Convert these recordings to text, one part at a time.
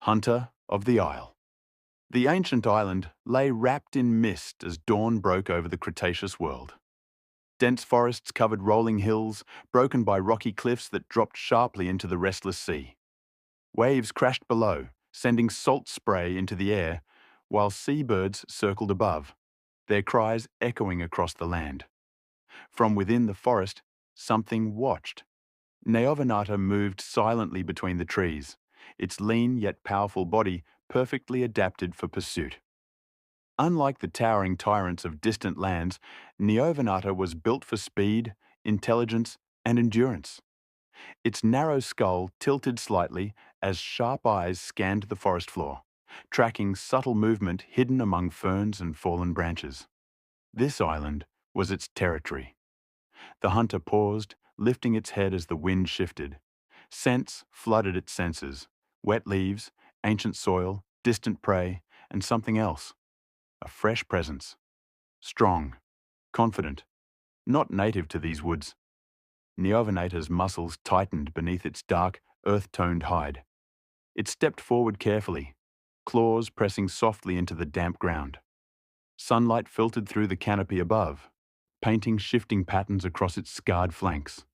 Hunter of the Isle. The ancient island lay wrapped in mist as dawn broke over the Cretaceous world. Dense forests covered rolling hills, broken by rocky cliffs that dropped sharply into the restless sea. Waves crashed below, sending salt spray into the air, while seabirds circled above, their cries echoing across the land. From within the forest, something watched. Neovenator moved silently between the trees, its lean yet powerful body perfectly adapted for pursuit. Unlike the towering tyrants of distant lands, Neovenator was built for speed, intelligence, and endurance. Its narrow skull tilted slightly as sharp eyes scanned the forest floor, tracking subtle movement hidden among ferns and fallen branches. This island was its territory. The hunter paused, lifting its head as the wind shifted. Scents flooded its senses: wet leaves, ancient soil, distant prey, and something else. A fresh presence. Strong, confident, not native to these woods. Neovenator's muscles tightened beneath its dark, earth-toned hide. It stepped forward carefully, claws pressing softly into the damp ground. Sunlight filtered through the canopy above, painting shifting patterns across its scarred flanks.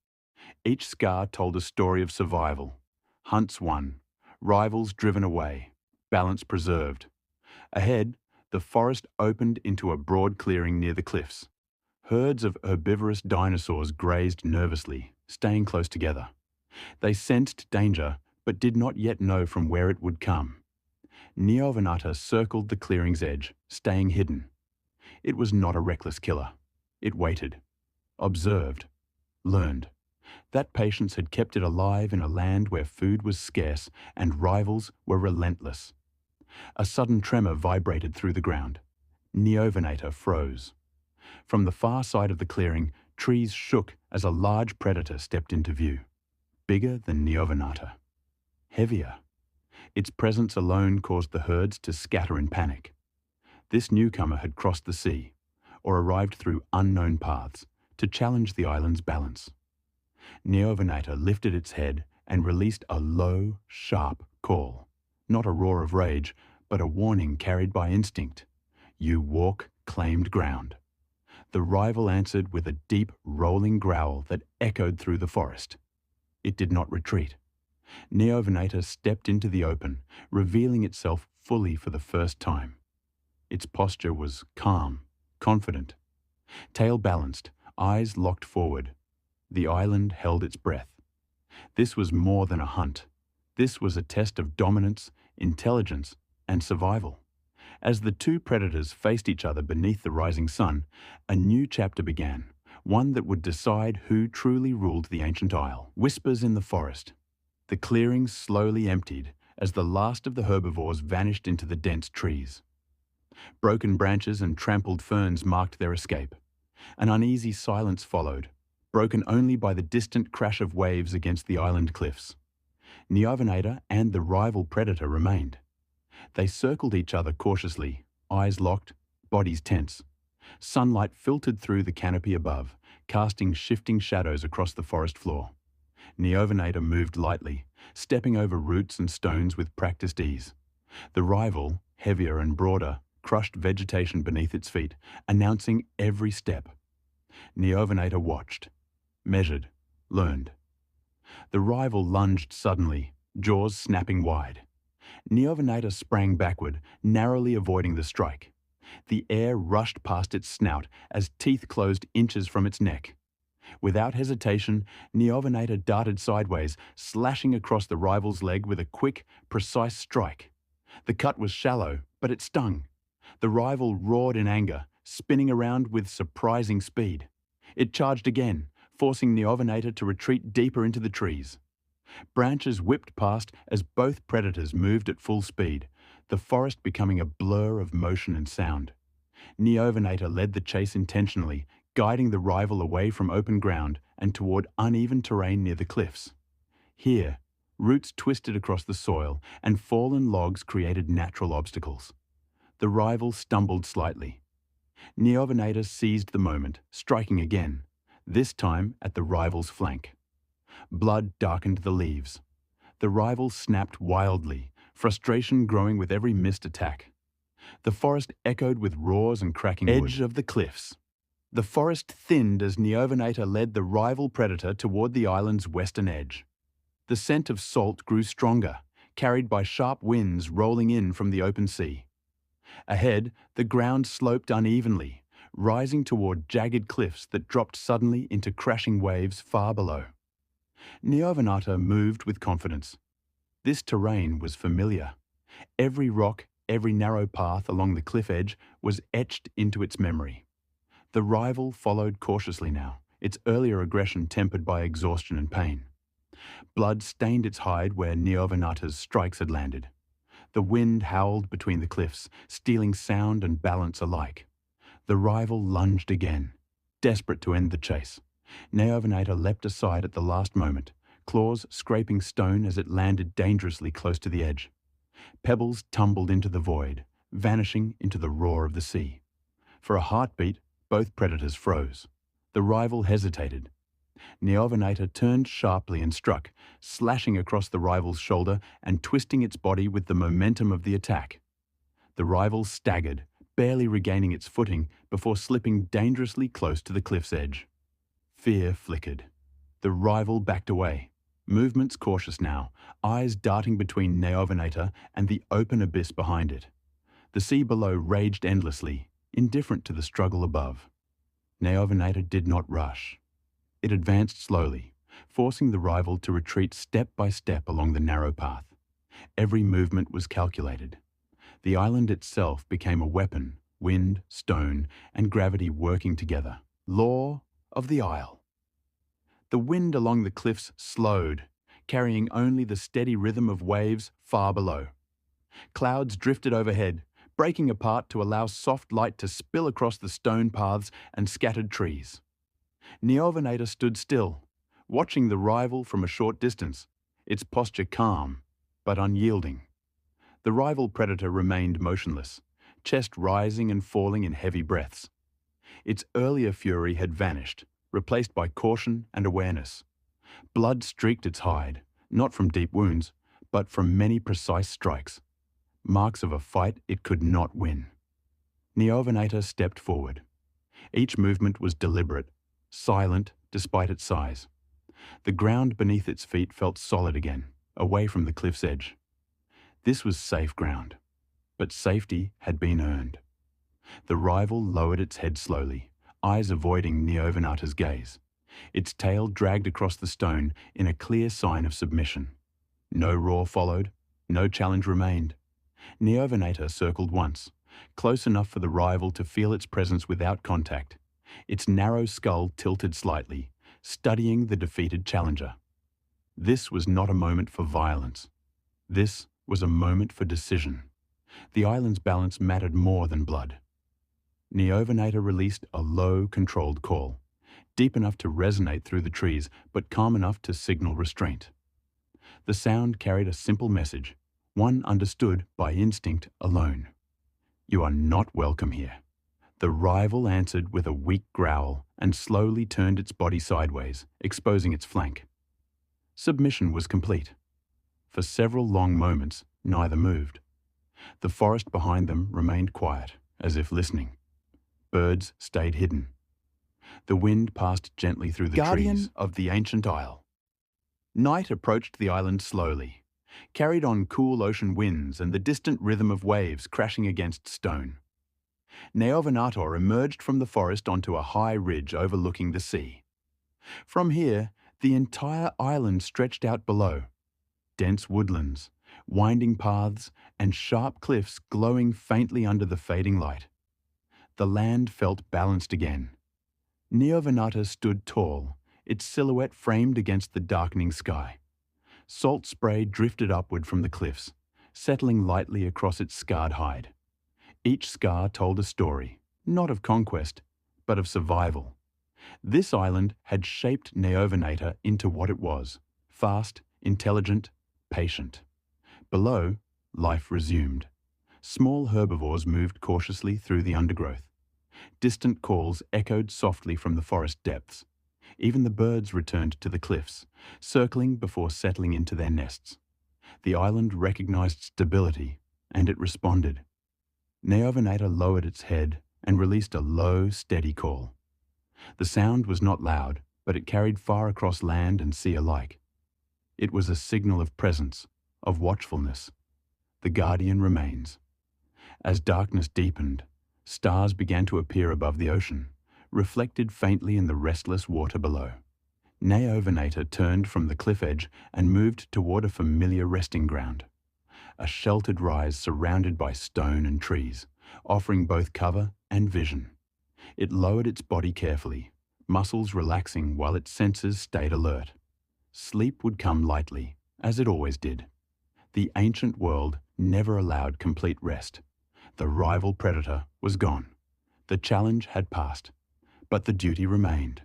Each scar told a story of survival. Hunts won, rivals driven away, balance preserved. Ahead, the forest opened into a broad clearing near the cliffs. Herds of herbivorous dinosaurs grazed nervously, staying close together. They sensed danger, but did not yet know from where it would come. Neovenator circled the clearing's edge, staying hidden. It was not a reckless killer. It waited, observed, learned. That patience had kept it alive in a land where food was scarce and rivals were relentless. A sudden tremor vibrated through the ground. Neovenator froze. From the far side of the clearing, trees shook as a large predator stepped into view. Bigger than Neovenator. Heavier. Its presence alone caused the herds to scatter in panic. This newcomer had crossed the sea, or arrived through unknown paths, to challenge the island's balance. Neovenator lifted its head and released a low, sharp call. Not a roar of rage, but a warning carried by instinct. You walk claimed ground. The rival answered with a deep, rolling growl that echoed through the forest. It did not retreat. Neovenator stepped into the open, revealing itself fully for the first time. Its posture was calm, confident. Tail balanced, eyes locked forward. The island held its breath. This was more than a hunt. This was a test of dominance, intelligence, and survival. As the two predators faced each other beneath the rising sun, a new chapter began, one that would decide who truly ruled the ancient isle. Whispers in the forest. The clearing slowly emptied as the last of the herbivores vanished into the dense trees. Broken branches and trampled ferns marked their escape. An uneasy silence followed, broken only by the distant crash of waves against the island cliffs. Neovenator and the rival predator remained. They circled each other cautiously, eyes locked, bodies tense. Sunlight filtered through the canopy above, casting shifting shadows across the forest floor. Neovenator moved lightly, stepping over roots and stones with practiced ease. The rival, heavier and broader, crushed vegetation beneath its feet, announcing every step. Neovenator watched, measured, learned. The rival lunged suddenly, jaws snapping wide. Neovenator sprang backward, narrowly avoiding the strike. The air rushed past its snout as teeth closed inches from its neck. Without hesitation, Neovenator darted sideways, slashing across the rival's leg with a quick, precise strike. The cut was shallow, but it stung. The rival roared in anger, spinning around with surprising speed. It charged again, forcing Neovenator to retreat deeper into the trees. Branches whipped past as both predators moved at full speed, the forest becoming a blur of motion and sound. Neovenator led the chase intentionally, guiding the rival away from open ground and toward uneven terrain near the cliffs. Here, roots twisted across the soil and fallen logs created natural obstacles. The rival stumbled slightly. Neovenator seized the moment, striking again, this time at the rival's flank. Blood darkened the leaves. The rival snapped wildly, frustration growing with every missed attack. The forest echoed with roars and cracking wood. Edge of the cliffs. The forest thinned as Neovenator led the rival predator toward the island's western edge. The scent of salt grew stronger, carried by sharp winds rolling in from the open sea. Ahead, the ground sloped unevenly, rising toward jagged cliffs that dropped suddenly into crashing waves far below. Neovenator moved with confidence. This terrain was familiar. Every rock, every narrow path along the cliff edge was etched into its memory. The rival followed cautiously now, its earlier aggression tempered by exhaustion and pain. Blood stained its hide where Neovenator's strikes had landed. The wind howled between the cliffs, stealing sound and balance alike. The rival lunged again, desperate to end the chase. Neovenator leapt aside at the last moment, claws scraping stone as it landed dangerously close to the edge. Pebbles tumbled into the void, vanishing into the roar of the sea. For a heartbeat, both predators froze. The rival hesitated. Neovenator turned sharply and struck, slashing across the rival's shoulder and twisting its body with the momentum of the attack. The rival staggered, barely regaining its footing before slipping dangerously close to the cliff's edge. Fear flickered. The rival backed away, movements cautious now, eyes darting between Neovenator and the open abyss behind it. The sea below raged endlessly, indifferent to the struggle above. Neovenator did not rush. It advanced slowly, forcing the rival to retreat step by step along the narrow path. Every movement was calculated. The island itself became a weapon, wind, stone, and gravity working together. Law of the Isle. The wind along the cliffs slowed, carrying only the steady rhythm of waves far below. Clouds drifted overhead, breaking apart to allow soft light to spill across the stone paths and scattered trees. Neovenator stood still, watching the rival from a short distance, its posture calm, but unyielding. The rival predator remained motionless, chest rising and falling in heavy breaths. Its earlier fury had vanished, replaced by caution and awareness. Blood streaked its hide, not from deep wounds, but from many precise strikes, marks of a fight it could not win. Neovenator stepped forward. Each movement was deliberate, silent despite its size. The ground beneath its feet felt solid again, away from the cliff's edge. This was safe ground, but safety had been earned. The rival lowered its head slowly, eyes avoiding Neovenator's gaze. Its tail dragged across the stone in a clear sign of submission. No roar followed, no challenge remained. Neovenator circled once, close enough for the rival to feel its presence without contact. Its narrow skull tilted slightly, studying the defeated challenger. This was not a moment for violence. This was a moment for decision. The island's balance mattered more than blood. Neovenator released a low, controlled call, deep enough to resonate through the trees, but calm enough to signal restraint. The sound carried a simple message, one understood by instinct alone. You are not welcome here. The rival answered with a weak growl and slowly turned its body sideways, exposing its flank. Submission was complete. For several long moments, neither moved. The forest behind them remained quiet, as if listening. Birds stayed hidden. The wind passed gently through the trees of the ancient isle. Night approached the island slowly, carried on cool ocean winds and the distant rhythm of waves crashing against stone. Neovenator emerged from the forest onto a high ridge overlooking the sea. From here, the entire island stretched out below. Dense woodlands, winding paths, and sharp cliffs glowing faintly under the fading light. The land felt balanced again. Neovenator stood tall, its silhouette framed against the darkening sky. Salt spray drifted upward from the cliffs, settling lightly across its scarred hide. Each scar told a story, not of conquest, but of survival. This island had shaped Neovenator into what it was: fast, intelligent, patient. Below, life resumed. Small herbivores moved cautiously through the undergrowth. Distant calls echoed softly from the forest depths. Even the birds returned to the cliffs, circling before settling into their nests. The island recognized stability, and it responded. Neovenator lowered its head and released a low, steady call. The sound was not loud, but it carried far across land and sea alike. It was a signal of presence, of watchfulness. The guardian remains. As darkness deepened, stars began to appear above the ocean, reflected faintly in the restless water below. Neovenator turned from the cliff edge and moved toward a familiar resting ground. A sheltered rise surrounded by stone and trees, offering both cover and vision. It lowered its body carefully, muscles relaxing while its senses stayed alert. Sleep would come lightly, as it always did. The ancient world never allowed complete rest. The rival predator was gone. The challenge had passed, but the duty remained.